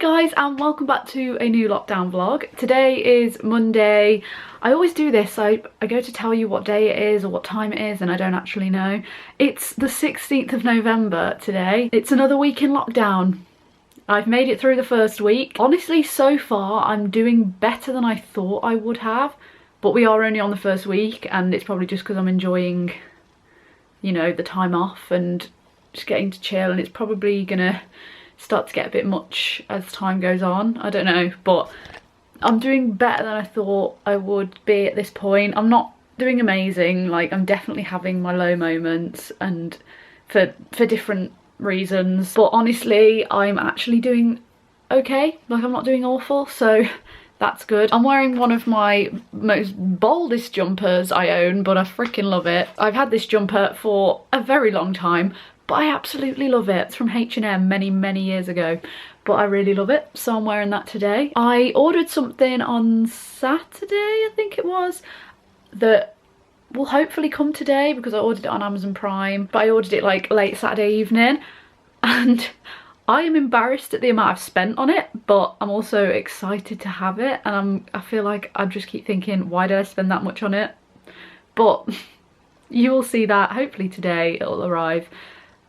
guys, and welcome back to a new lockdown vlog. Today is Monday. I always do this. I go to tell you what day it is or what time it is and I don't actually know. It's the 16th of November today. It's another week in lockdown. I've made it through the first week. Honestly, so far I'm doing better than I thought I would have, but we are only on the first week and it's probably just because I'm enjoying, you know, the time off and just getting to chill, and it's probably gonna start to get a bit much as time goes on. I don't know, but I'm doing better than I thought I would be at this point. I'm not doing amazing, like I'm definitely having my low moments and for different reasons, but honestly I'm actually doing okay. Like I'm not doing awful, so that's good. I'm wearing one of my most boldest jumpers I own, but I freaking love it. I've had this jumper for a very long time, but I absolutely love it. It's from H&M many years ago, but I really love it, so I'm wearing that today. I ordered something on Saturday, I think it was, that will hopefully come today because I ordered it on Amazon Prime, but I ordered it like late Saturday evening, and I am embarrassed at the amount I've spent on it, but I'm also excited to have it, and I feel like I just keep thinking, why did I spend that much on it? But you will see that hopefully today it'll arrive.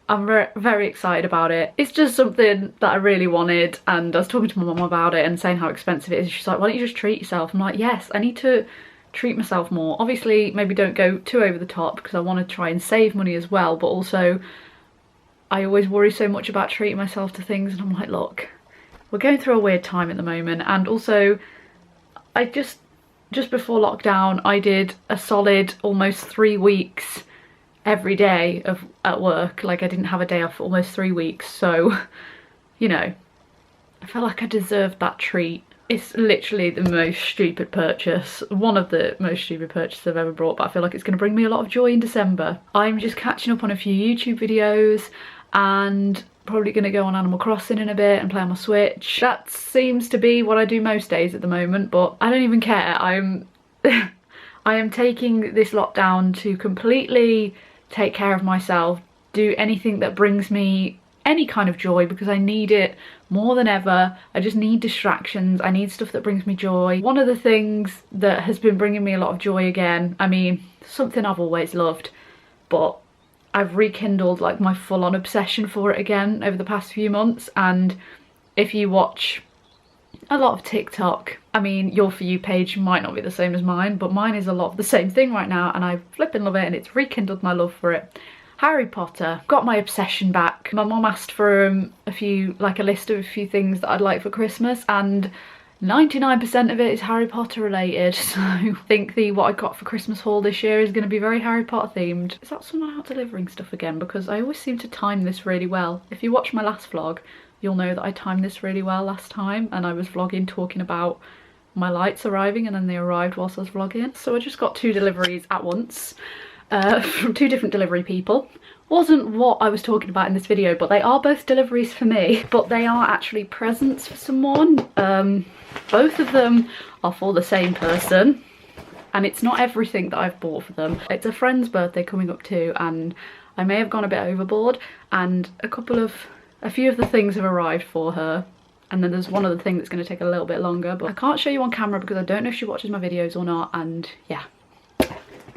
I'm very excited about it. It's just something that I really wanted, and I was talking to my mum about it and saying how expensive it is. She's like, why don't you just treat yourself? I'm like, yes, I need to treat myself more. Obviously, maybe don't go too over the top because I want to try and save money as well, but also I always worry so much about treating myself to things, and I'm like, look, we're going through a weird time at the moment, and also I just before lockdown I did a solid almost 3 weeks every day at work. Like I didn't have a day off for almost 3 weeks, so you know, I felt like I deserved that treat. It's literally the most stupid purchase, one of the most stupid purchases I've ever bought, but I feel like it's going to bring me a lot of joy in December. I'm just catching up on a few YouTube videos and probably going to go on Animal Crossing in a bit and play on my Switch. That seems to be what I do most days at the moment, but I don't even care. I am taking this lockdown to completely take care of myself, do anything that brings me any kind of joy, because I need it more than ever. I just need distractions. I need stuff that brings me joy. One of the things that has been bringing me a lot of joy again, I mean, something I've always loved, but I've rekindled like my full-on obsession for it again over the past few months. And if you watch a lot of TikTok, I mean, your For You page might not be the same as mine, but mine is a lot of the same thing right now, and I flipping love it, and it's rekindled my love for it. Harry Potter, got my obsession back. My mum asked for a list of a few things that I'd like for Christmas, and 99% of it is Harry Potter related, so I think what I got for Christmas haul this year is going to be very Harry Potter themed. Is that someone out delivering stuff again? Because I always seem to time this really well. If you watch my last vlog, you'll know that I timed this really well last time, and I was vlogging talking about my lights arriving, and then they arrived whilst I was vlogging. So I just got 2 deliveries at once from 2 different delivery people. Wasn't what I was talking about in this video, but they are both deliveries for me, but they are actually presents for someone. Both of them are for the same person, and it's not everything that I've bought for them. It's a friend's birthday coming up too, and I may have gone a bit overboard, and a few of the things have arrived for her, and then there's one other thing that's going to take a little bit longer, but I can't show you on camera because I don't know if she watches my videos or not. And yeah,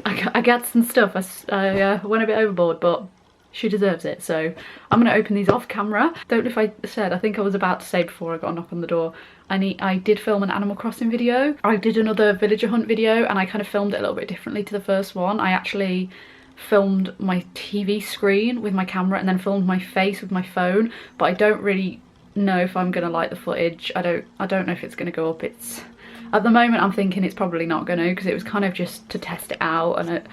I got some stuff. I went a bit overboard, but she deserves it, so I'm going to open these off camera. Don't know if I said, I think I was about to say before I got a knock on the door, I did film an Animal Crossing video. I did another villager hunt video, and I kind of filmed it a little bit differently to the first one. I actually filmed my TV screen with my camera and then filmed my face with my phone, but I don't really know if I'm gonna like the footage. I don't know if it's gonna go up. It's, at the moment I'm thinking it's probably not gonna, because it was kind of just to test it out, and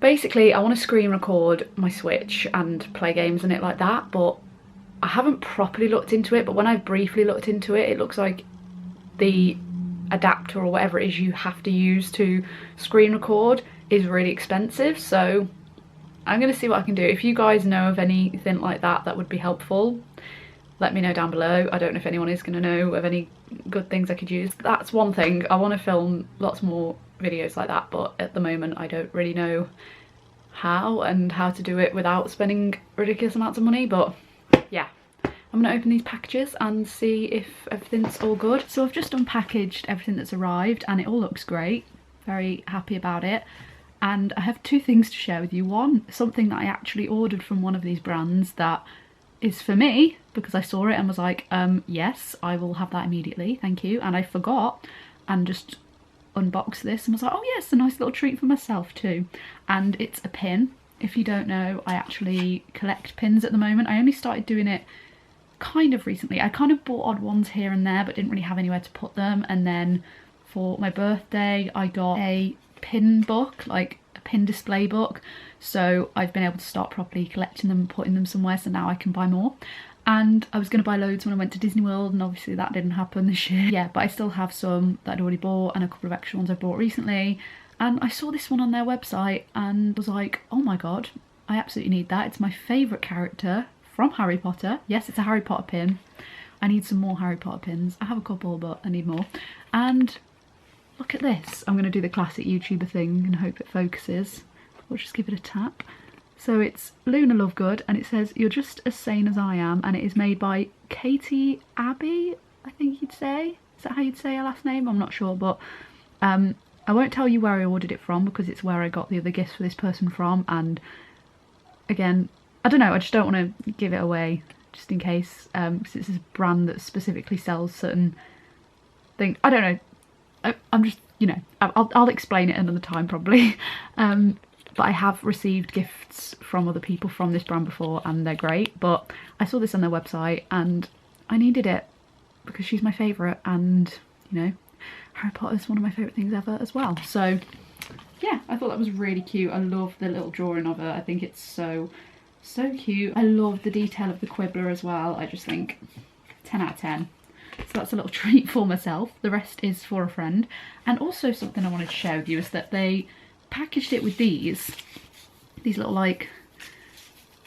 basically I want to screen record my Switch and play games and it like that, but I haven't properly looked into it. But when I've briefly looked into it, it looks like the adapter or whatever it is you have to use to screen record is really expensive, so I'm gonna see what I can do. If you guys know of anything like that that would be helpful, let me know down below. I don't know if anyone is gonna know of any good things I could use. That's one thing. I want to film lots more videos like that, but at the moment I don't really know how to do it without spending ridiculous amounts of money. But yeah, I'm gonna open these packages and see if everything's all good. So I've just unpackaged everything that's arrived and it all looks great. Very happy about it. And I have two things to share with you. One, something that I actually ordered from one of these brands that is for me because I saw it and was like, yes, I will have that immediately, thank you. And I forgot and just unboxed this and was like, oh yes, a nice little treat for myself too. And it's a pin. If you don't know, I actually collect pins at the moment. I only started doing it kind of recently. I kind of bought odd ones here and there but didn't really have anywhere to put them, and then for my birthday I got a pin book, like a pin display book, so I've been able to start properly collecting them and putting them somewhere, so now I can buy more. And I was going to buy loads when I went to Disney World and obviously that didn't happen this year. Yeah, but I still have some that I'd already bought and a couple of extra ones I bought recently, and I saw this one on their website and was like, oh my god, I absolutely need that. It's my favourite character from Harry Potter. Yes, it's a Harry Potter pin. I need some more Harry Potter pins. I have a couple but I need more. And look at this. I'm going to do the classic YouTuber thing and hope it focuses. We'll just give it a tap. So it's Luna Lovegood and it says, you're just as sane as I am, and it is made by Katie Abbey, I think you'd say. Is that how you'd say her last name? I'm not sure, but I won't tell you where I ordered it from because it's where I got the other gifts for this person from, and again, I don't know, I just don't want to give it away just in case, because it's a brand that specifically sells certain things. I don't know, I'm just, you know, I'll explain it another time probably. But I have received gifts from other people from this brand before and they're great, but I saw this on their website and I needed it because she's my favourite, and you know, Harry Potter is one of my favourite things ever as well. So yeah, I thought that was really cute. I love the little drawing of her. I think it's so cute. I love the detail of the quibbler as well. I just think 10 out of 10. So that's a little treat for myself. The rest is for a friend. And also something I wanted to share with you is that they packaged it with these little, like,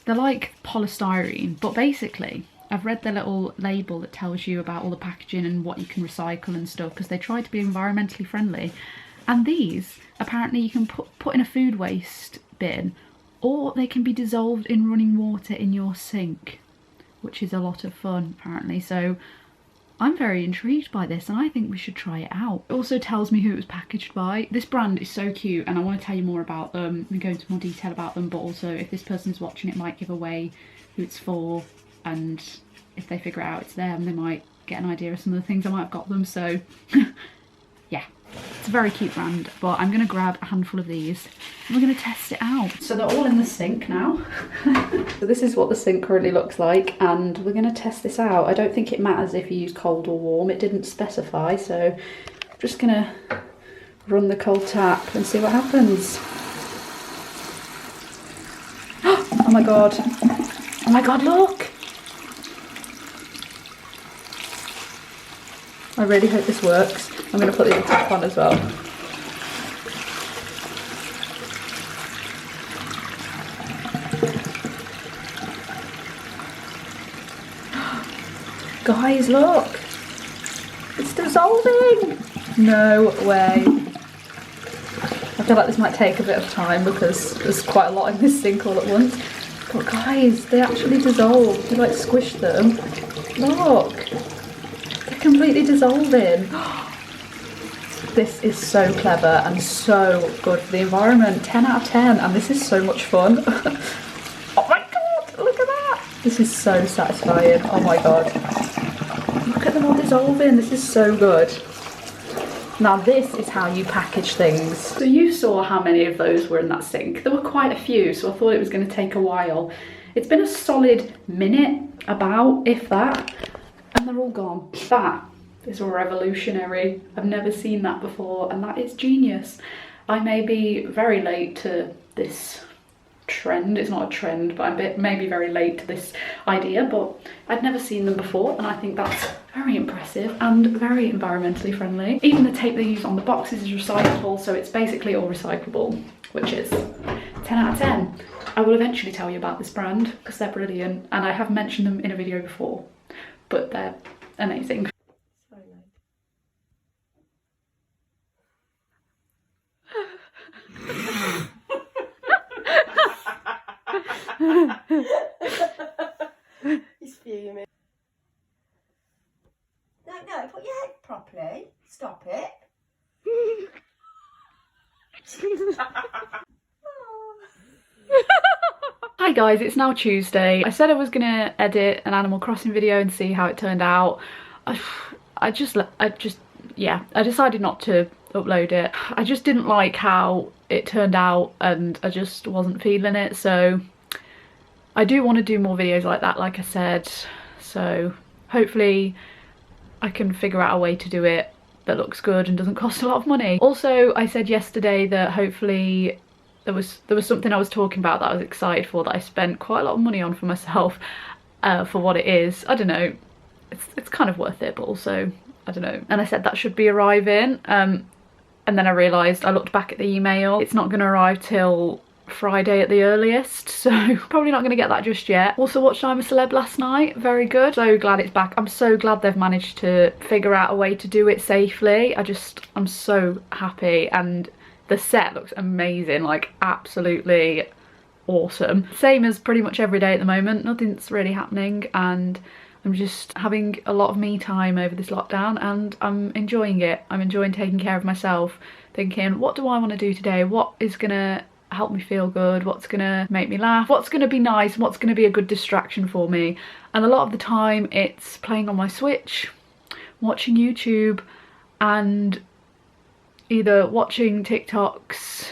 they're like polystyrene, but basically I've read the little label that tells you about all the packaging and what you can recycle and stuff, because they try to be environmentally friendly. And these, apparently you can put in a food waste bin, or they can be dissolved in running water in your sink, which is a lot of fun apparently. So I'm very intrigued by this and I think we should try it out. It also tells me who it was packaged by. This brand is so cute and I want to tell you more about them and go into more detail about them, but also if this person's watching it might give away who it's for, and if they figure out it's them they might get an idea of some of the things I might have got them. So yeah, it's a very cute brand, but I'm going to grab a handful of these and we're going to test it out. So they're all in the sink now. So this is what the sink currently looks like and we're going to test this out. I don't think it matters if you use cold or warm, it didn't specify, so I'm just going to run the cold tap and see what happens. Oh my god. Oh my god, look! I really hope this works. I'm going to put the other tap on as well. Guys, look! It's dissolving! No way. I feel like this might take a bit of time because there's quite a lot in this sink all at once. But guys, they actually dissolve. You like squish them. Look! They're completely dissolving. This is so clever and so good for the environment. 10 out of 10, and this is so much fun. Oh my god, look at that! This is so satisfying, oh my god. Look at them all dissolving, this is so good. Now this is how you package things. So you saw how many of those were in that sink. There were quite a few, so I thought it was going to take a while. It's been a solid minute, about, if that, and they're all gone. That is revolutionary. I've never seen that before, and that is genius. I may be very late to this trend. It's not a trend, but I'm maybe very late to this idea, but I'd never seen them before, and I think that's very impressive and very environmentally friendly. Even the tape they use on the boxes is recyclable, so it's basically all recyclable, which is 10 out of 10. I will eventually tell you about this brand because they're brilliant, and I have mentioned them in a video before, but they're amazing. He's fuming. Stop it. Hi guys, it's now Tuesday. I said I was gonna edit an Animal Crossing video and see how it turned out. I decided not to upload it. I just didn't like how it turned out and I just wasn't feeling it, so I do want to do more videos like that, like I said, so hopefully I can figure out a way to do it that looks good and doesn't cost a lot of money. Also, I said yesterday that hopefully there was something I was talking about that I was excited for, that I spent quite a lot of money on for myself, for what it is. I don't know, it's kind of worth it, but also I don't know. And I said that should be arriving, and then I realised, I looked back at the email, it's not going to arrive till Friday at the earliest, so probably not going to get that just yet. Also watched I'm a Celeb last night, very good. So glad it's back. I'm so glad they've managed to figure out a way to do it safely. I'm so happy, and the set looks amazing, like absolutely awesome. Same as pretty much every day at the moment, nothing's really happening, and I'm just having a lot of me time over this lockdown and I'm enjoying it. I'm enjoying taking care of myself, thinking, what do I want to do today? What is gonna help me feel good? What's gonna make me laugh? What's gonna be nice? What's gonna be a good distraction for me? And a lot of the time it's playing on my Switch, watching YouTube, and either watching TikToks,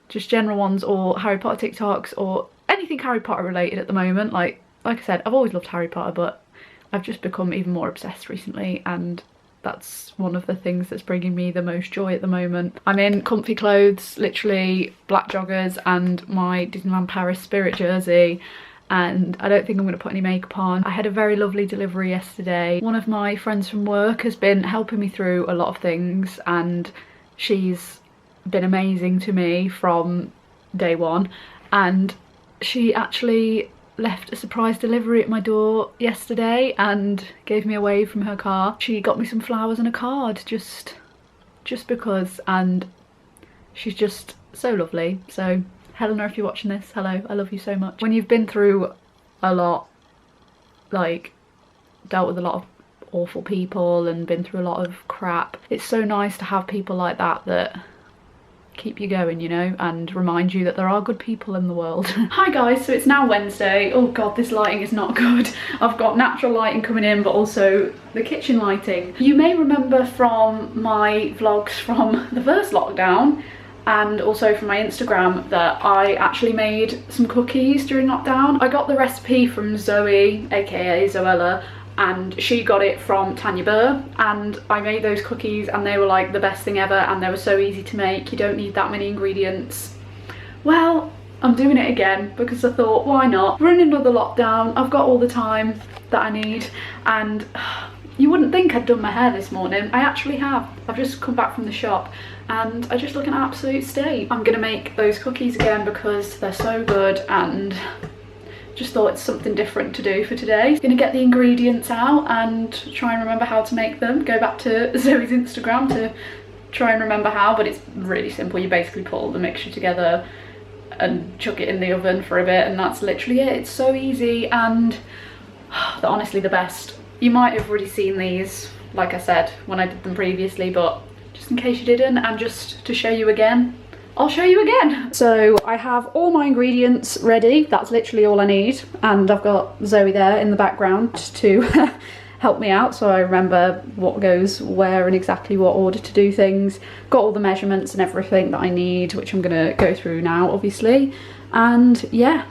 just general ones, or Harry Potter TikToks, or anything Harry Potter related at the moment. Like I said, I've always loved Harry Potter, but I've just become even more obsessed recently, and that's one of the things that's bringing me the most joy at the moment. I'm in comfy clothes, literally black joggers and my Disneyland Paris Spirit jersey, and I don't think I'm going to put any makeup on. I had a very lovely delivery yesterday. One of my friends from work has been helping me through a lot of things, and she's been amazing to me from day one, and she actually left a surprise delivery at my door yesterday and gave me a wave from her car. She got me some flowers and a card just because, and she's just so lovely. So Helena, if you're watching this, hello, I love you so much. When you've been through a lot, like dealt with a lot of awful people and been through a lot of crap, it's so nice to have people like that that keep you going, you know, and remind you that there are good people in the world. Hi guys, so it's now Wednesday. Oh god, this lighting is not good. I've got natural lighting coming in, but also the kitchen lighting. You may remember from my vlogs from the first lockdown, and also from my Instagram, that I actually made some cookies during lockdown. I got the recipe from Zoe, aka Zoella, and she got it from Tanya Burr, and I made those cookies and they were like the best thing ever, and they were so easy to make. You don't need that many ingredients. Well, I'm doing it again because I thought, why not? We're in another lockdown, I've got all the time that I need, and you wouldn't think I'd done my hair this morning. I actually have. I've just come back from the shop and I just look an absolute state. I'm gonna make those cookies again because they're so good, and just thought it's something different to do for today. Gonna get the ingredients out and try and remember how to make them. Go back to Zoe's Instagram to try and remember how, but it's really simple. You basically put all the mixture together and chuck it in the oven for a bit, and that's literally it. It's so easy, and they're honestly the best. You might have already seen these, like I said, when I did them previously, but just in case you didn't, and just to show you again, I'll show you again. So I have all my ingredients ready. That's literally all I need. And I've got Zoe there in the background to help me out, so I remember what goes where and exactly what order to do things. Got all the measurements and everything that I need, which I'm gonna go through now, obviously. And yeah,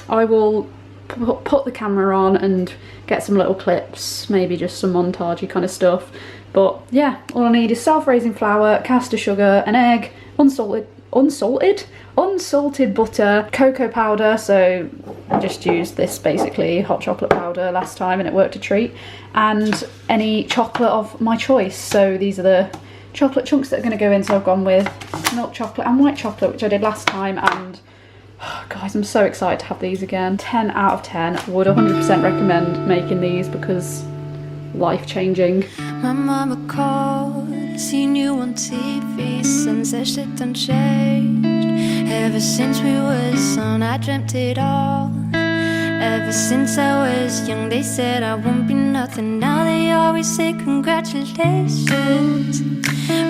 I will put the camera on and get some little clips, maybe just some montagey kind of stuff. But yeah, all I need is self-raising flour, caster sugar, an egg, unsalted butter, cocoa powder, so I just used this basically hot chocolate powder last time and it worked a treat, and any chocolate of my choice. So these are the chocolate chunks that are going to go in, so I've gone with milk chocolate and white chocolate, which I did last time, and oh, guys, I'm so excited to have these again. 10 out of 10, would 100% recommend making these because life-changing. My mama called, seen you on TV, sunset shit done changed. Ever since we was on, I dreamt it all. Ever since I was young, they said I won't be nothing. Now they always say congratulations.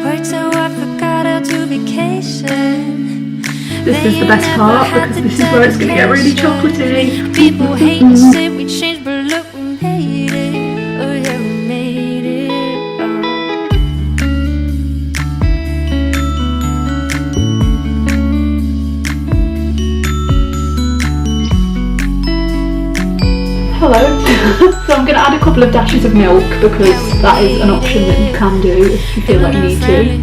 Worked so I forgot how to vacation. This is the best part because this is where it's going to get really chocolatey. People hate to say we changed, but look, we made it. Oh yeah, we made it. Hello. So I'm going to add a couple of dashes of milk because that is an option that you can do if you feel like you need to.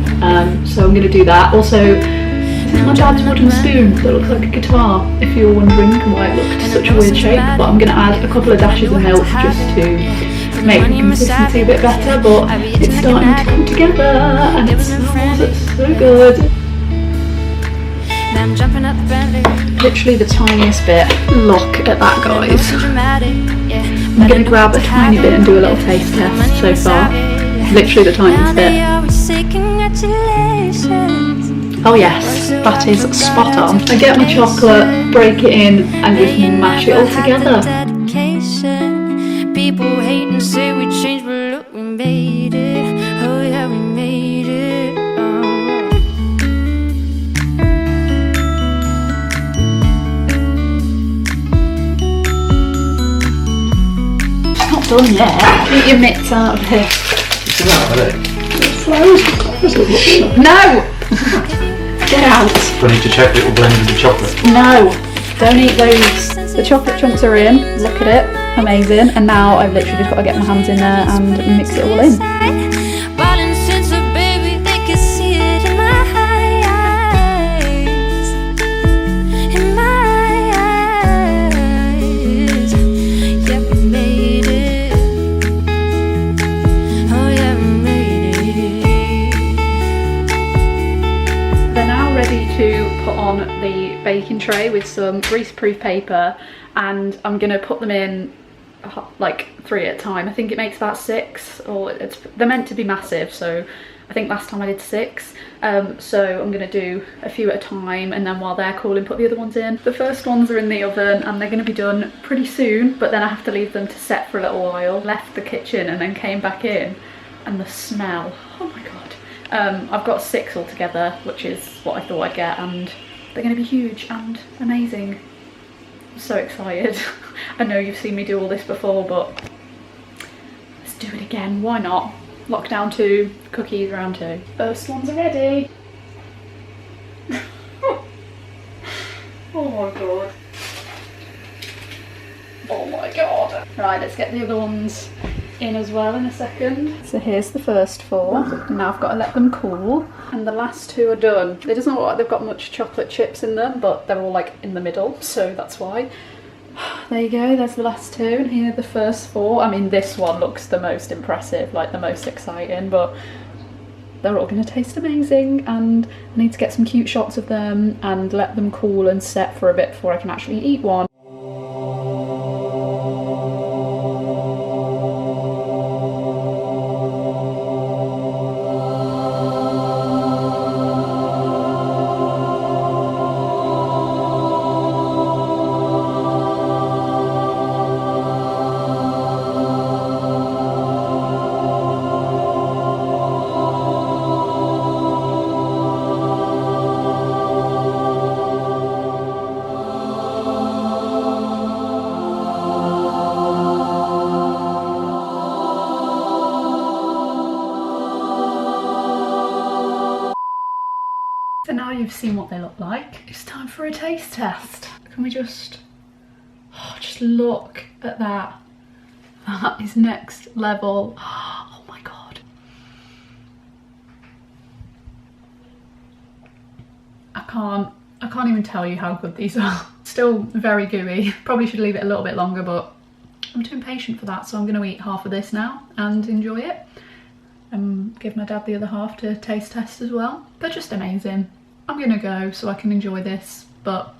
So I'm going to do that. Also, this is my dad's wooden spoon that looks like a guitar, if you're wondering why it looked such a weird shape. But I'm going to add a couple of dashes of milk just to make the consistency a bit better, but it's starting to come together and it smells so good. I'm jumping up the Bentley. Literally the tiniest bit. Look at that, guys. I'm going to grab a tiny bit and do a little taste test so far. Literally the tiniest bit. Oh yes, that is spot on. I get my chocolate, break it in and just mash it all together. People hate and say we changed, but look, we made it. Oh yeah, we made it. It's not done yet. Get your mitts out of here. It's out, isn't it? No! Get out. Do I need to check it will blend with the chocolate? No, don't eat those. The chocolate chunks are in, look at it, amazing. And now I've literally just got to get my hands in there and mix it all in. The baking tray with some grease-proof paper, and I'm gonna put them in like 3 at a time. I think it makes about 6, or they're meant to be massive, so I think last time I did 6. So I'm gonna do a few at a time, and then while they're cooling, put the other ones in. The first ones are in the oven and they're gonna be done pretty soon, but then I have to leave them to set for a little while. Left the kitchen and then came back in, and the smell, oh my god. I've got 6 altogether, which is what I thought I'd get, and they're going to be huge and amazing. I'm so excited. I know you've seen me do all this before, but let's do it again. Why not? Lockdown 2, cookies round 2. First ones are ready. Oh my god. Oh my god. Right, let's get the other ones in as well in a second. So here's the first 4. Now I've got to let them cool, and the last 2 are done. It doesn't look like they've got much chocolate chips in them, but they're all like in the middle, so that's why. There you go, there's the last 2, and here are the first 4. I mean, this one looks the most impressive, like the most exciting, but they're all going to taste amazing, and I need to get some cute shots of them and let them cool and set for a bit before I can actually eat one. So now you've seen what they look like, it's time for a taste test. Can we just look at that. That is next level. Oh my god. I can't even tell you how good these are. Still very gooey. Probably should leave it a little bit longer, but I'm too impatient for that, so I'm going to eat half of this now and enjoy it. And give my dad the other half to taste test as well. They're just amazing. I'm going to go so I can enjoy this, but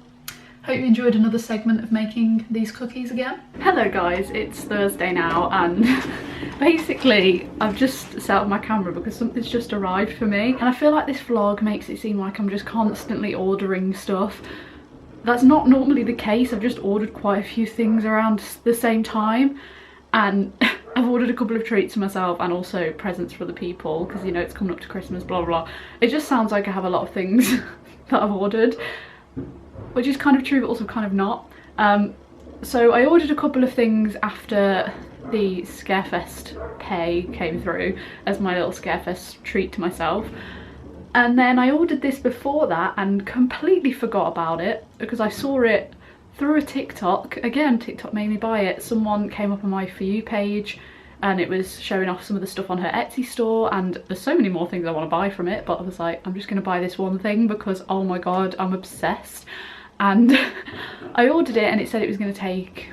hope you enjoyed another segment of making these cookies again. Hello guys, it's Thursday now, and basically I've just set up my camera because something's just arrived for me, and I feel like this vlog makes it seem like I'm just constantly ordering stuff, that's not normally the case. I've just ordered quite a few things around the same time, and I've ordered a couple of treats for myself and also presents for the people because, you know, it's coming up to Christmas, blah blah blah. It just sounds like I have a lot of things that I've ordered, which is kind of true but also kind of not. So I ordered a couple of things after the Scarefest pay came through as my little Scarefest treat to myself. And then I ordered this before that and completely forgot about it because I saw it through a TikTok. Again, TikTok made me buy it. Someone came up on my For You page and it was showing off some of the stuff on her Etsy store, and there's so many more things I want to buy from it, but I was like, I'm just going to buy this one thing because, oh my god, I'm obsessed. And I ordered it and it said it was going to take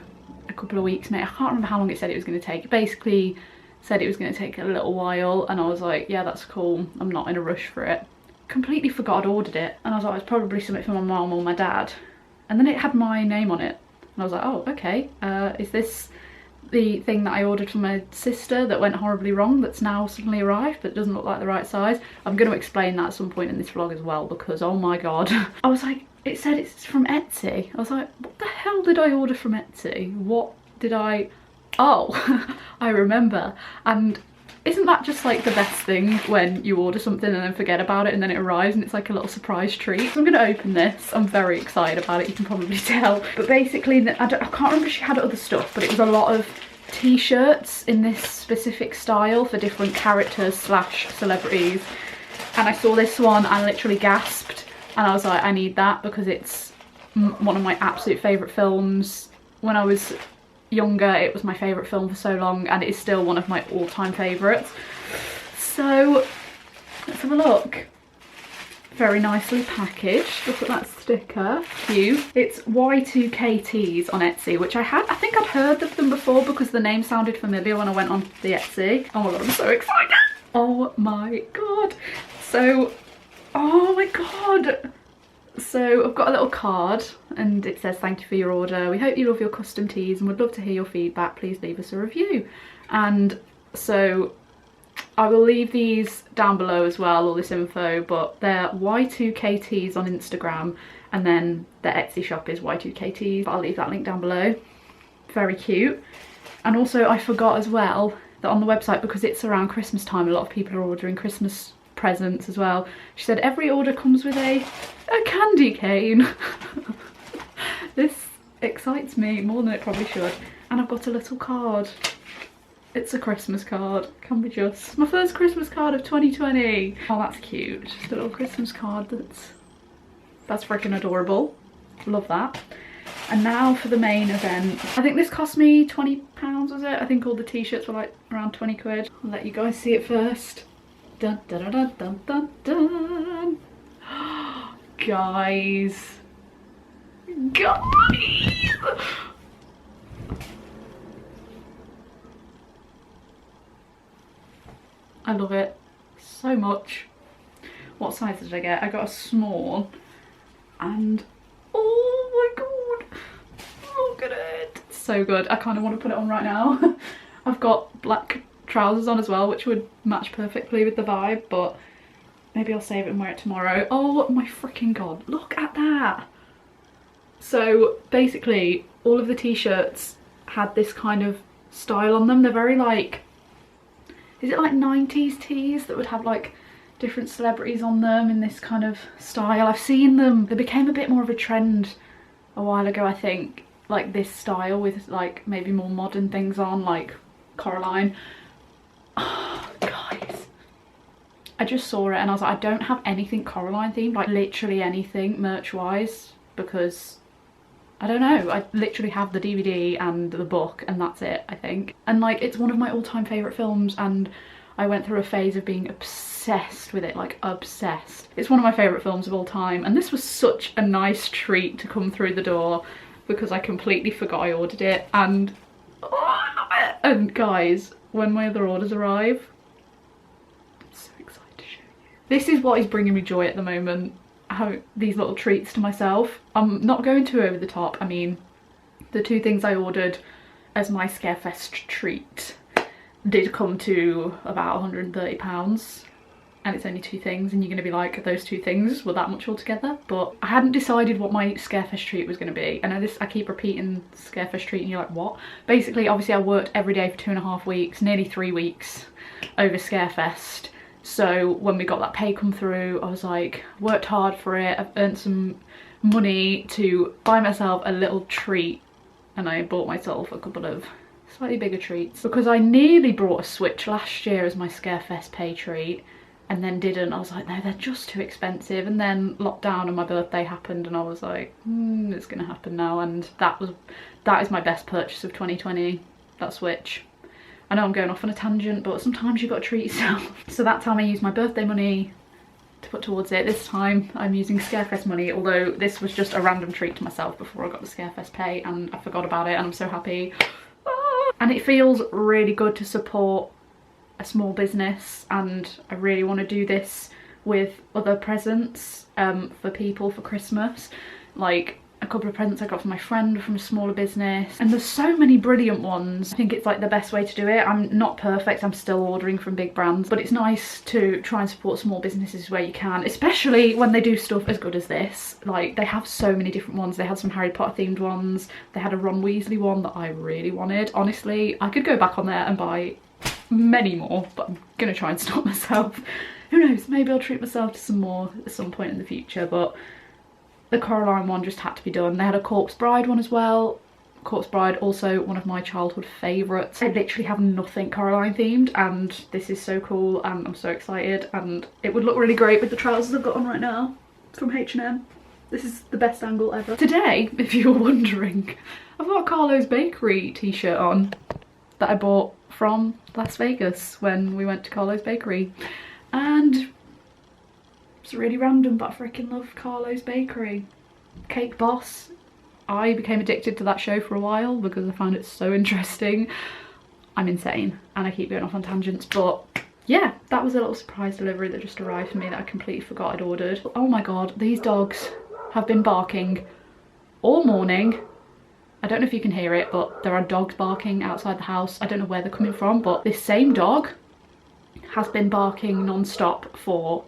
a couple of weeks, mate. I can't remember how long it said it was going to take. It basically said it was going to take a little while, and I was like, yeah, that's cool, I'm not in a rush for it. Completely forgot I'd ordered it, and I was like, it's probably something for my mum or my dad, and then it had my name on it, and I was like, oh, okay, is this the thing that I ordered for my sister that went horribly wrong that's now suddenly arrived but doesn't look like the right size? I'm going to explain that at some point in this vlog as well, because oh my god. I was like, it said it's from Etsy. I was like, what the hell did I order from Etsy? What did I... Oh, I remember. And isn't that just like the best thing when you order something and then forget about it and then it arrives and it's like a little surprise treat? So I'm going to open this. I'm very excited about it, you can probably tell. But basically, I can't remember if she had other stuff, but it was a lot of t-shirts in this specific style for different characters slash celebrities. And I saw this one and literally gasped. And I was like, I need that because it's one of my absolute favourite films. When I was younger, it was my favourite film for so long, and it is still one of my all-time favourites. So let's have a look. Very nicely packaged. Look at that sticker. Cute. It's Y2K Tees on Etsy, which I think I'd heard of them before because the name sounded familiar when I went on the Etsy. Oh my god, I'm so excited. Oh my god. So, oh my god. So I've got a little card and it says, thank you for your order. We hope you love your custom tees and would love to hear your feedback. Please leave us a review. And so I will leave these down below as well, all this info, but they're Y2K Tees on Instagram, and then their Etsy shop is Y2K Tees. I'll leave that link down below. Very cute. And also I forgot as well that on the website, because it's around Christmas time, a lot of people are ordering Christmas presents as well. She said every order comes with a candy cane. This excites me more than it probably should. And I've got a little card. It's a Christmas card. Can we just... my first Christmas card of 2020. Oh, that's cute. Just a little Christmas card that's freaking adorable. Love that. And now for the main event. I think this cost me £20, was it? I think all the t-shirts were like around 20 quid. I'll let you guys see it first. Dun dun dun dun dun dun. Guys. I love it so much. What size did I get? I got a small, and oh my god, look at it. It's so good. I kind of want to put it on right now. I've got black trousers on as well, which would match perfectly with the vibe, but maybe I'll save it and wear it tomorrow. Oh my freaking god, look at that. So basically all of the t-shirts had this kind of style on them. They're very like, is it like 90s tees that would have like different celebrities on them in this kind of style? I've seen them. They became a bit more of a trend a while ago, I think, like this style with like maybe more modern things on, like Coraline. Oh, guys, I just saw it and I was like, I don't have anything Coraline themed, like literally anything merch wise, because I don't know, I literally have the DVD and the book and that's it, I think. And like, it's one of my all-time favourite films, and I went through a phase of being obsessed with it, like obsessed. It's one of my favourite films of all time, and this was such a nice treat to come through the door because I completely forgot I ordered it, and oh, I love it. And guys, when my other orders arrive, I'm so excited to show you. This is what is bringing me joy at the moment. How these little treats to myself. I'm not going too over the top. I mean, the two things I ordered as my Scarefest treat did come to about £130, and it's only 2 things, and you're going to be like, those 2 things were that much altogether. But I hadn't decided what my Scarefest treat was going to be. And I keep repeating Scarefest treat, and you're like, what? Basically, obviously I worked every day for 2.5 weeks, nearly 3 weeks over Scarefest. So when we got that pay come through, I was like, worked hard for it, I've earned some money to buy myself a little treat, and I bought myself a couple of slightly bigger treats because I nearly brought a Switch last year as my Scarefest pay treat and then didn't. I was like, no, they're just too expensive, and then lockdown and my birthday happened, and I was like, it's gonna happen now, and that is my best purchase of 2020, that Switch. I know I'm going off on a tangent, but sometimes you've got to treat yourself. So that time I used my birthday money to put towards it. This time I'm using Scarefest money, although this was just a random treat to myself before I got the Scarefest pay, and I forgot about it, and I'm so happy. And it feels really good to support a small business, and I really want to do this with other presents for people for Christmas, like a couple of presents I got from my friend from a smaller business, and there's so many brilliant ones. I think it's like the best way to do it. I'm not perfect, I'm still ordering from big brands, but it's nice to try and support small businesses where you can, especially when they do stuff as good as this. Like, they have so many different ones. They had some Harry Potter themed ones, they had a Ron Weasley one that I really wanted. Honestly, I could go back on there and buy many more, but I'm gonna try and stop myself. Who knows, maybe I'll treat myself to some more at some point in the future, but the Coraline one just had to be done. They had a Corpse Bride one as well. Corpse Bride, also one of my childhood favourites. I literally have nothing Coraline themed, and this is so cool, and I'm so excited, and it would look really great with the trousers I've got on right now from H&M. This is the best angle ever. Today, if you were wondering, I've got a Carlo's Bakery t-shirt on that I bought from Las Vegas when we went to Carlo's Bakery, and it's really random, but I freaking love Carlo's Bakery. Cake Boss. I became addicted to that show for a while because I found it so interesting. I'm insane and I keep going off on tangents, but yeah, that was a little surprise delivery that just arrived for me that I completely forgot I'd ordered. Oh my god, these dogs have been barking all morning. I don't know if you can hear it, but there are dogs barking outside the house. I don't know where they're coming from, but this same dog has been barking non-stop for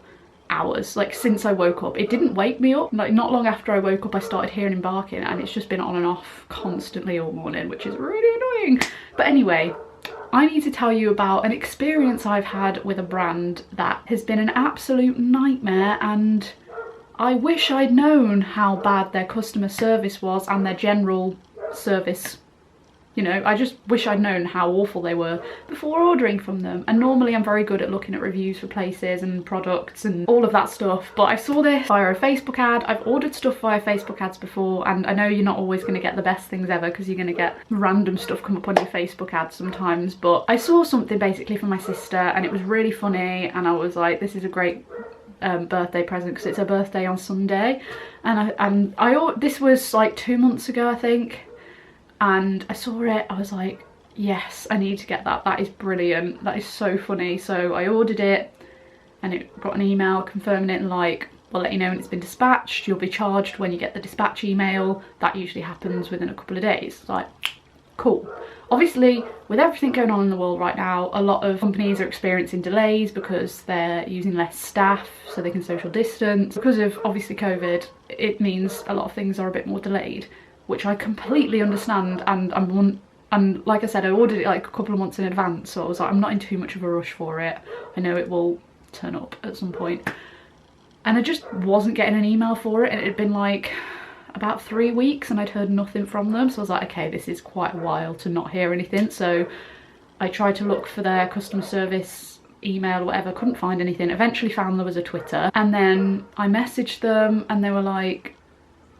hours, like since I woke up. It didn't wake me up, like not long after I woke up I started hearing him barking, and it's just been on and off constantly all morning, which is really annoying. But anyway, I need to tell you about an experience I've had with a brand that has been an absolute nightmare, and I wish I'd known how bad their customer service was and their general service. You know, I just wish I'd known how awful they were before ordering from them. And normally I'm very good at looking at reviews for places and products and all of that stuff, but I saw this via a Facebook ad. I've ordered stuff via Facebook ads before, and I know you're not always going to get the best things ever because you're going to get random stuff come up on your Facebook ads sometimes, but I saw something basically for my sister and it was really funny, and I was like, this is a great birthday present because it's her birthday on Sunday, and this was like 2 months ago I think, and I saw it, I was like, yes, I need to get that. That is brilliant, that is so funny. So I ordered it and it got an email confirming it and like, we'll let you know when it's been dispatched, you'll be charged when you get the dispatch email. That usually happens within a couple of days. It's like, cool. Obviously, with everything going on in the world right now, a lot of companies are experiencing delays because they're using less staff so they can social distance. Because of obviously COVID, it means a lot of things are a bit more delayed, which I completely understand, and like I said, I ordered it like a couple of months in advance, so I was like, I'm not in too much of a rush for it. I know it will turn up at some point. And I just wasn't getting an email for it, and it had been like about 3 weeks and I'd heard nothing from them, so I was like, okay, this is quite a while to not hear anything. So I tried to look for their customer service email or whatever, couldn't find anything. Eventually found there was a Twitter, and then I messaged them and they were like,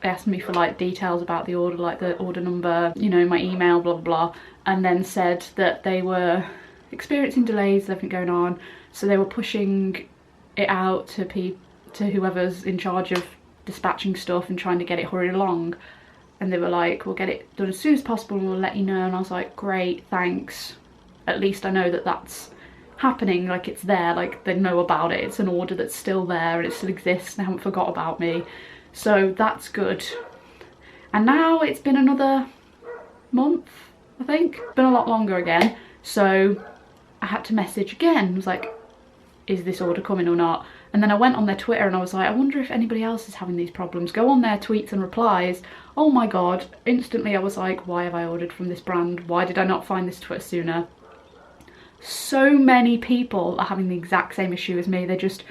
they asked me for like details about the order, like the order number, you know, my email, blah blah blah, and then said that they were experiencing delays, everything going on, so they were pushing it out to whoever's in charge of dispatching stuff and trying to get it hurried along. And they were like, we'll get it done as soon as possible and we'll let you know. And I was like, great, thanks, at least I know that that's happening, like it's there, like they know about it, it's an order that's still there and it still exists, they haven't forgot about me. So that's good. And now it's been another month, I think. It's been a lot longer again. So I had to message again. I was like, is this order coming or not? And then I went on their Twitter and I was like, I wonder if anybody else is having these problems. Go on their tweets and replies. Oh my god, instantly I was like, why have I ordered from this brand? Why did I not find this Twitter sooner? So many people are having the exact same issue as me. They just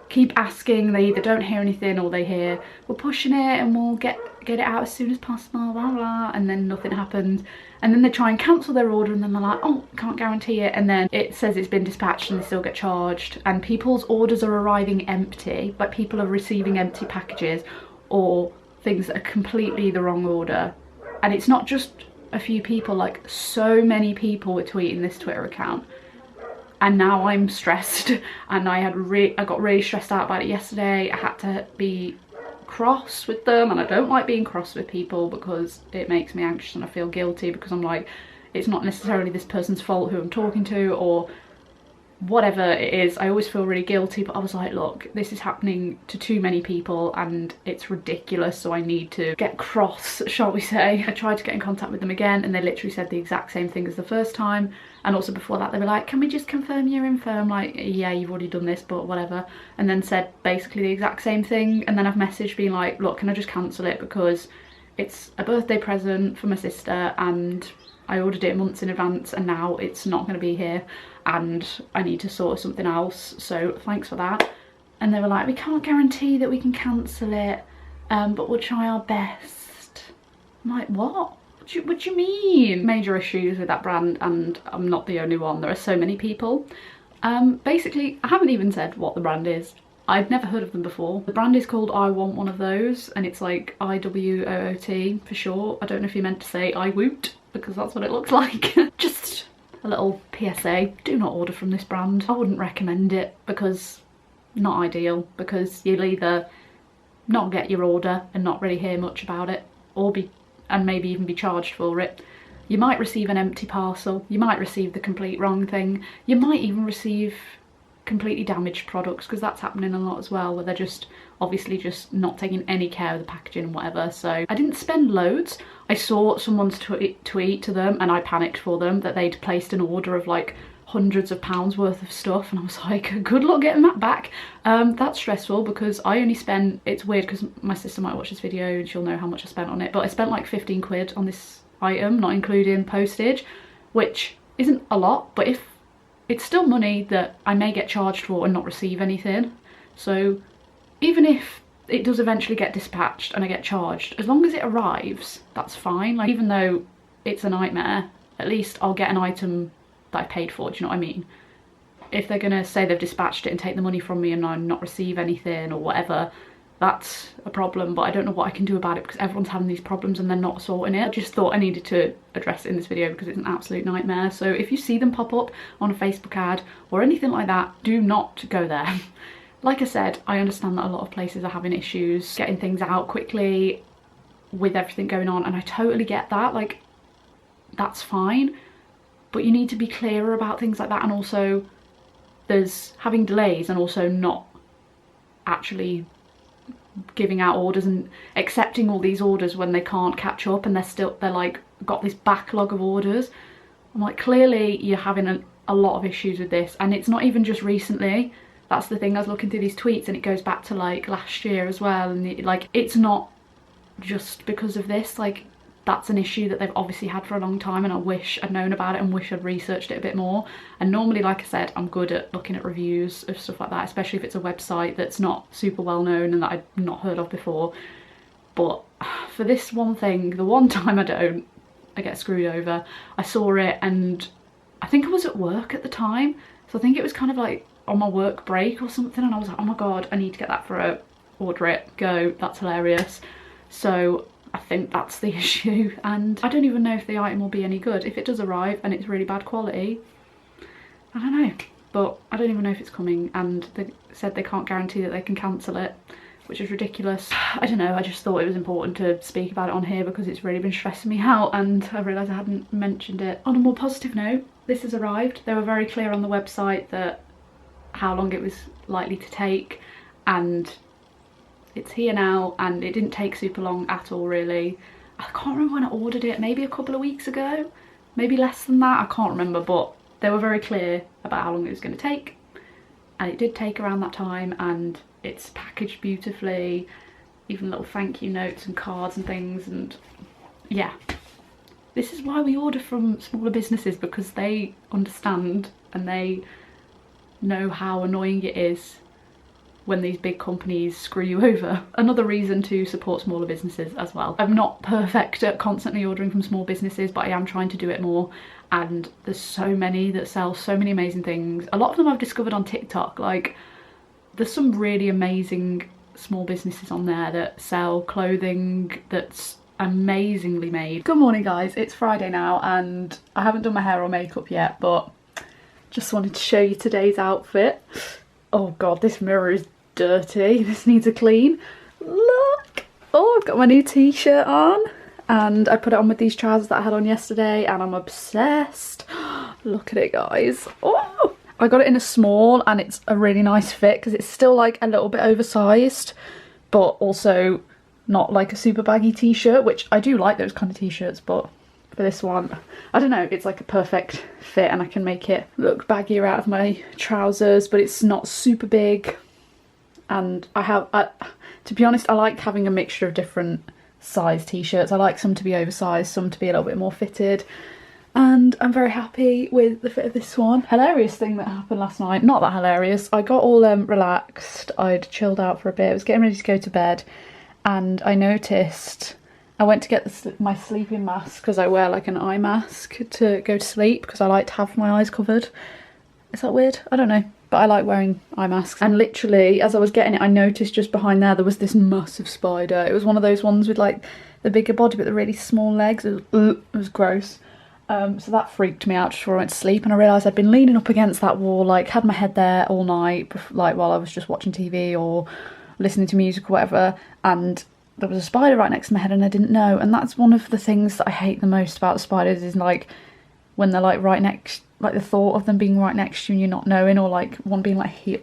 keep asking, they either don't hear anything or they hear, we're pushing it and we'll get it out as soon as possible, blah blah, and then nothing happens. And then they try and cancel their order and then they're like, oh, can't guarantee it, and then it says it's been dispatched and they still get charged. And people's orders are arriving empty, like people are receiving empty packages or things that are completely the wrong order. And it's not just a few people, like so many people were tweeting this Twitter account. And now I'm stressed, and I got really stressed out about it yesterday. I had to be cross with them, and I don't like being cross with people because it makes me anxious and I feel guilty, because I'm like, it's not necessarily this person's fault who I'm talking to or whatever it is. I always feel really guilty, but I was like, look, this is happening to too many people and it's ridiculous, so I need to get cross, shall we say. I tried to get in contact with them again and they literally said the exact same thing as the first time. And also before that they were like, can we just confirm your info? I'm like, yeah, you've already done this, but whatever. And then said basically the exact same thing. And then I've messaged being like, look, can I just cancel it, because it's a birthday present for my sister and I ordered it months in advance and now it's not going to be here and I need to sort something else, so thanks for that. And they were like, we can't guarantee that we can cancel it, but we'll try our best. I'm like, what? What do you mean? Major issues with that brand, and I'm not the only one. There are so many people. Basically, I haven't even said what the brand is. I've never heard of them before. The brand is called I Want One of Those, and it's like IWOOT for sure. I don't know if you meant to say I Woot, because that's what it looks like. Just a little PSA, do not order from this brand. I wouldn't recommend it, because not ideal, because you'll either not get your order and not really hear much about it, or maybe even be charged for it. You might receive an empty parcel, you might receive the complete wrong thing, you might even receive completely damaged products, because that's happening a lot as well, where they're just obviously just not taking any care of the packaging and whatever. So I didn't spend loads. I saw someone's tweet to them and I panicked for them that they'd placed an order of like hundreds of pounds worth of stuff, and I was like, good luck getting that back. That's stressful, because I only spent, it's weird because my sister might watch this video and she'll know how much I spent on it, but I spent like 15 quid on this item, not including postage, which isn't a lot, but if it's still money that I may get charged for and not receive anything. So even if it does eventually get dispatched and I get charged, as long as it arrives, that's fine. Like, even though it's a nightmare, at least I'll get an item that I paid for, do you know what I mean? If they're gonna say they've dispatched it and take the money from me and I not receive anything or whatever, that's a problem, but I don't know what I can do about it, because everyone's having these problems and they're not sorting it. I just thought I needed to address it in this video because it's an absolute nightmare. So if you see them pop up on a Facebook ad or anything like that, do not go there. Like I said, I understand that a lot of places are having issues getting things out quickly with everything going on, and I totally get that. Like, that's fine, but you need to be clearer about things like that. And also there's having delays and also not actually giving out orders and accepting all these orders when they can't catch up and they're like got this backlog of orders. I'm like, clearly you're having a lot of issues with this, and it's not even just recently. That's the thing, I was looking through these tweets and it goes back to like last year as well, and like, it's not just because of this. Like, that's an issue that they've obviously had for a long time, and I wish I'd known about it and wish I'd researched it a bit more. And normally, like I said, I'm good at looking at reviews of stuff like that, especially if it's a website that's not super well known and that I've not heard of before. But for this one thing, the one time I get screwed over. I saw it and I think I was at work at the time, so I think it was kind of like on my work break or something, and I was like, oh my god, I need to get that for a order it, go, that's hilarious. So I think that's the issue, and I don't even know if the item will be any good. If it does arrive and it's really bad quality, I don't know, but I don't even know if it's coming, and they said they can't guarantee that they can cancel it, which is ridiculous. I don't know, I just thought it was important to speak about it on here because it's really been stressing me out, and I realised I hadn't mentioned it. On a more positive note, this has arrived. They were very clear on the website that how long it was likely to take, and it's here now, and it didn't take super long at all really. I can't remember when I ordered it, maybe a couple of weeks ago, maybe less than that, I can't remember, but they were very clear about how long it was going to take. and it did take around that time, and it's packaged beautifully, even little thank you notes and cards and things. And yeah, this is why we order from smaller businesses, because they understand and they know how annoying it is when these big companies screw you over. Another reason to support smaller businesses as well. I'm not perfect at constantly ordering from small businesses, but I am trying to do it more, and there's so many that sell so many amazing things. A lot of them I've discovered on TikTok. Like, there's some really amazing small businesses on there that sell clothing that's amazingly made. Good morning guys, it's Friday now and I haven't done my hair or makeup yet, but just wanted to show you today's outfit. Oh god, this mirror is dirty. This needs a clean. Look! Oh, I've got my new t-shirt on, and I put it on with these trousers that I had on yesterday, and I'm obsessed. Look at it guys. Oh! I got it in a small, and it's a really nice fit because it's still like a little bit oversized, but also not like a super baggy t-shirt, which I do like those kind of t-shirts, but for this one, I don't know, it's like a perfect fit, and I can make it look baggier out of my trousers, but it's not super big. And to be honest, I like having a mixture of different size t-shirts. I like some to be oversized, some to be a little bit more fitted, and I'm very happy with the fit of this one. Hilarious thing that happened last night, not that hilarious. I got all relaxed, I'd chilled out for a bit, I was getting ready to go to bed, and I noticed I went to get my sleeping mask, because I wear like an eye mask to go to sleep because I like to have my eyes covered. Is that weird? I don't know, but I like wearing eye masks. And literally, as I was getting it, I noticed just behind there was this massive spider. It was one of those ones with like the bigger body but the really small legs. It was gross. So that freaked me out just before I went to sleep, and I realised I'd been leaning up against that wall, like had my head there all night, like while I was just watching TV or listening to music or whatever, and there was a spider right next to my head and I didn't know. And that's one of the things that I hate the most about spiders, is like when they're like right next, like the thought of them being right next to you and you not knowing, or like one being like here.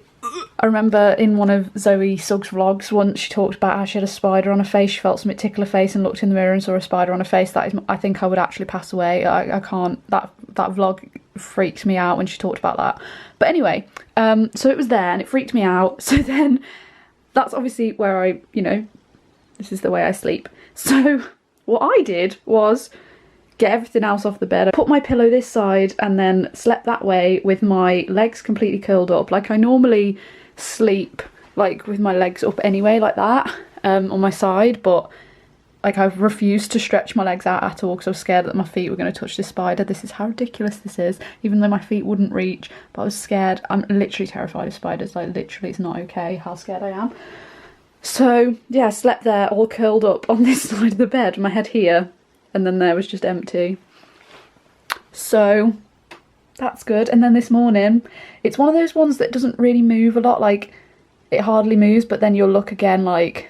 I remember in one of Zoe Suggs' vlogs once, she talked about how she had a spider on her face. She felt something tickle her face and looked in the mirror and saw a spider on her face. That is, I think I would actually pass away. I can't, that vlog freaked me out when she talked about that. But anyway, so it was there and it freaked me out. So then that's obviously where I, you know, this is the way I sleep. So what I did was get everything else off the bed. I put my pillow this side and then slept that way with my legs completely curled up. Like I normally sleep like with my legs up anyway, like that, on my side, but like I've refused to stretch my legs out at all because I was scared that my feet were going to touch this spider. This is how ridiculous this is, even though my feet wouldn't reach, but I was scared. I'm literally terrified of spiders, like literally it's not okay how scared I am. So yeah, I slept there all curled up on this side of the bed, my head here, and then there was just empty. So that's good. And then this morning, it's one of those ones that doesn't really move a lot, like it hardly moves, but then you'll look again like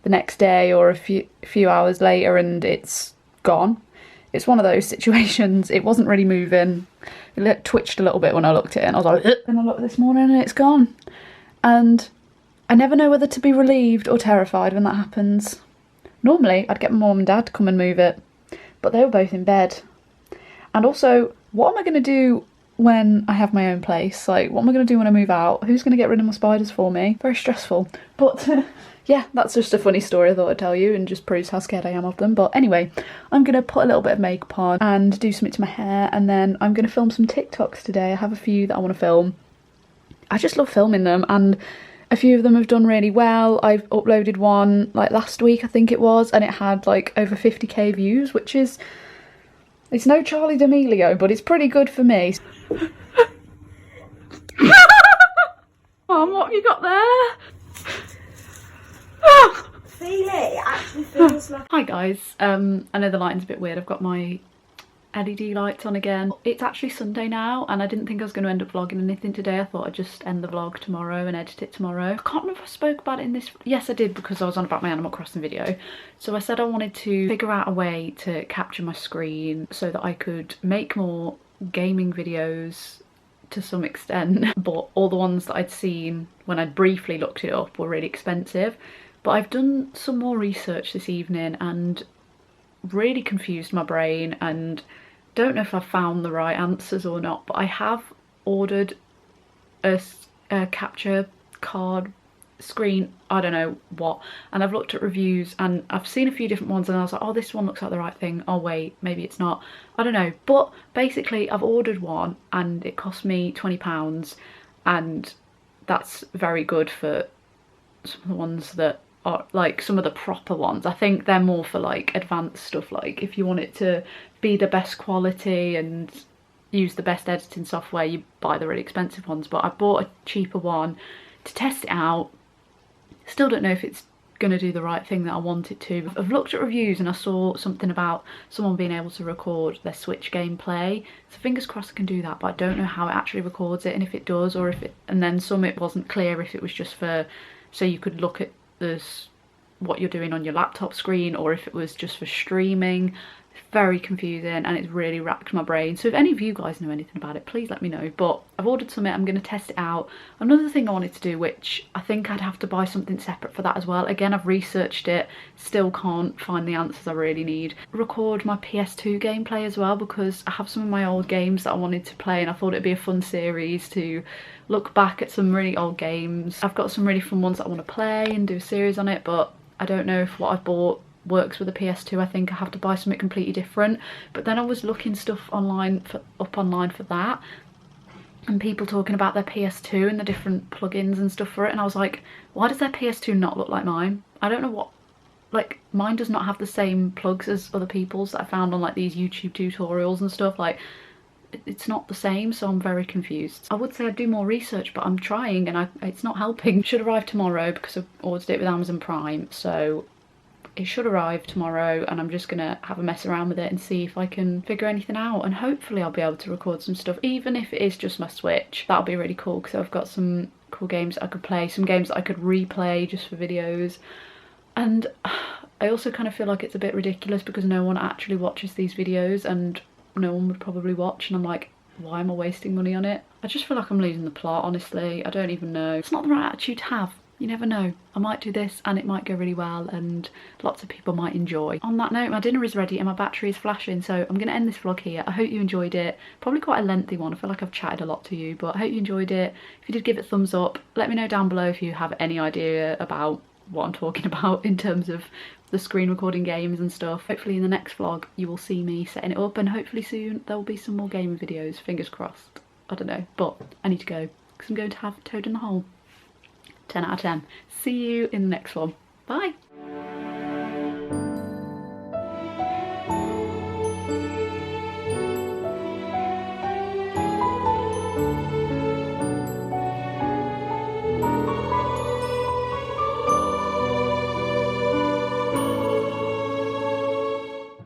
the next day or a few hours later and it's gone. It's one of those situations. It wasn't really moving. It twitched a little bit when I looked at it and I was like, then I looked this morning and it's gone. And I never know whether to be relieved or terrified when that happens. Normally, I'd get my mum and dad to come and move it, but they were both in bed. And also, what am I going to do when I have my own place? Like, what am I going to do when I move out? Who's going to get rid of my spiders for me? Very stressful. But yeah, that's just a funny story I thought I'd tell you, and just proves how scared I am of them. But anyway, I'm going to put a little bit of makeup on and do something to my hair, and then I'm going to film some TikToks today. I have a few that I want to film. I just love filming them, and a few of them have done really well. I've uploaded one like last week, I think it was, and it had like over 50k views, which is, it's no Charlie D'Amelio, but it's pretty good for me. Mum, what have you got there? Feel it, it actually feels like... Hi guys, I know the lighting's a bit weird. I've got my LED lights on again. It's actually Sunday now and I didn't think I was going to end up vlogging anything today. I thought I'd just end the vlog tomorrow and edit it tomorrow. I can't remember if I spoke about it in this. Yes, I did, because I was on about my Animal Crossing video. So I said I wanted to figure out a way to capture my screen so that I could make more gaming videos to some extent, but all the ones that I'd seen when I'd briefly looked it up were really expensive. But I've done some more research this evening and really confused my brain, and don't know if I've found the right answers or not, but I have ordered a capture card screen, I don't know what, and I've looked at reviews and I've seen a few different ones and I was like, oh, this one looks like the right thing, oh wait, maybe it's not, I don't know. But basically I've ordered one and it cost me £20, and that's very good for some of the ones that are like some of the proper ones. I think they're more for like advanced stuff, like if you want it to be the best quality and use the best editing software, you buy the really expensive ones. But I bought a cheaper one to test it out. Still don't know if it's gonna do the right thing that I want it to. I've looked at reviews and I saw something about someone being able to record their Switch gameplay, so fingers crossed I can do that, but I don't know how it actually records it and if it does, or if it, and then some it wasn't clear if it was just for so you could look at this what you're doing on your laptop screen, or if it was just for streaming. It's very confusing and it's really racked my brain. So if any of you guys know anything about it, please let me know. But I've ordered something, I'm going to test it out. Another thing I wanted to do, which I think I'd have to buy something separate for that as well. Again, I've researched it, still can't find the answers I really need. Record my PS2 gameplay as well, because I have some of my old games that I wanted to play and I thought it'd be a fun series to look back at some really old games. I've got some really fun ones that I want to play and do a series on it, but I don't know if what I've bought works with the PS2. I think I have to buy something completely different. But then I was looking stuff online up online for that, and people talking about their PS2 and the different plugins and stuff for it, and I was like, why does their PS2 not look like mine? I don't know what, like mine does not have the same plugs as other people's that I found on like these YouTube tutorials and stuff. Like it's not the same, so I'm very confused. I would say I'd do more research, but I'm trying and it's not helping. It should arrive tomorrow because I've ordered it with Amazon Prime, so it should arrive tomorrow and I'm just gonna have a mess around with it and see if I can figure anything out, and hopefully I'll be able to record some stuff, even if it is just my Switch. That'll be really cool because I've got some cool games that I could play, some games that I could replay just for videos. And I also kind of feel like it's a bit ridiculous because no one actually watches these videos and no one would probably watch, and I'm like, why am I wasting money on it? I just feel like I'm losing the plot, honestly. I don't even know. It's not the right attitude to have. You never know. I might do this and it might go really well and lots of people might enjoy. On that note, my dinner is ready and my battery is flashing, so I'm going to end this vlog here. I hope you enjoyed it. Probably quite a lengthy one. I feel like I've chatted a lot to you, but I hope you enjoyed it. If you did, give it a thumbs up. Let me know down below if you have any idea about what I'm talking about in terms of the screen recording games and stuff. Hopefully in the next vlog you will see me setting it up, and hopefully soon there will be some more gaming videos. Fingers crossed. I don't know, but I need to go because I'm going to have Toad in the Hole. 10 out of 10. See you in the next one. Bye.